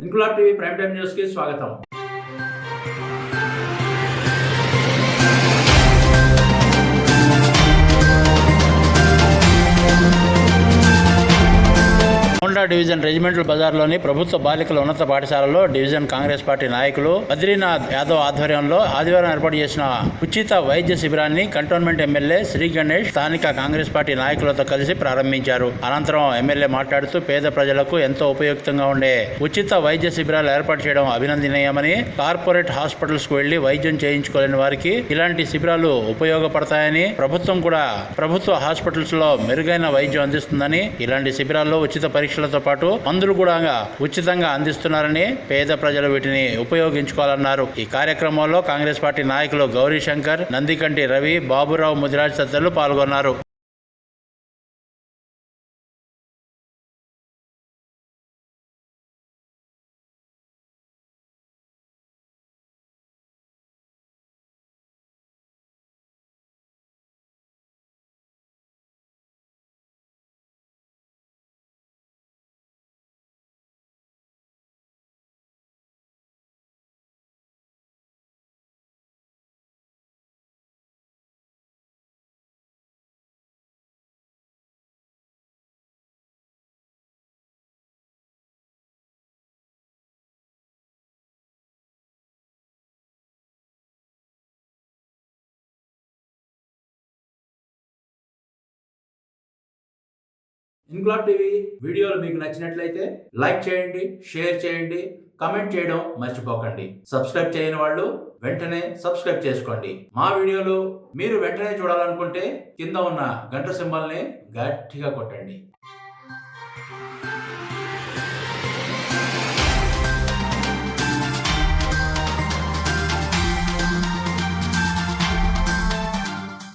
Inquilab TV prime time news కి స్వాగతం. Honda division regimental బజార్లోని ప్రభుత్వ బాలికల ఉన్నత పాఠశాలలో డివిజన్ కాంగ్రెస్ పార్టీ నాయకులు బద్రీనాథ్ యాదవ్ ఆధ్వర్యంలో ఆదివారం ఏర్పాటు చేసిన ఉచిత వైద్య శిబిరాన్ని కంటోన్మెంట్ ఎమ్మెల్యే శ్రీ గణేష్ స్థానిక కాంగ్రెస్ పార్టీ నాయకులతో కలిసి ప్రారంభించారు. అనంతరం ఎమ్మెల్యే మాట్లాడుతూ పేద ప్రజలకు ఎంతో ఉపయుక్తంగా ఉండే ఉచిత వైద్య శిబిరాలు ఏర్పాటు చేయడం అభినందనీయమని, కార్పొరేట్ హాస్పిటల్స్ కు వెళ్లి వైద్యం చేయించుకోలేని వారికి ఇలాంటి శిబిరాలు ఉపయోగపడతాయని, ప్రభుత్వం కూడా ప్రభుత్వ హాస్పిటల్స్ లో మెరుగైన వైద్యం అందిస్తుందని, ఇలాంటి శిబిరాల్లో ఉచిత పరీక్షలతో పాటు మందులు కూడా ఉచితంగా అందిస్తున్నారని, పేద ప్రజలు వీటిని ఉపయోగించుకోవాలన్నారు. ఈ కార్యక్రమంలో కాంగ్రెస్ పార్టీ నాయకులు గౌరీ శంకర్, నందికంటి రవి, బాబురావు, ముదిరాజ్ తదితరులు పాల్గొన్నారు. ఇంక్లాబ్ టీవీ వీడియోలు మీకు నచ్చినట్లయితే లైక్ చేయండి, షేర్ చేయండి, కామెంట్ చేయడం మర్చిపోకండి. సబ్స్క్రైబ్ చేయని వాళ్ళు వెంటనే సబ్స్క్రైబ్ చేసుకోండి. మా వీడియోలు మీరు వెంటనే చూడాలనుకుంటే కింద ఉన్న గంట సింబల్ని గట్టిగా కొట్టండి.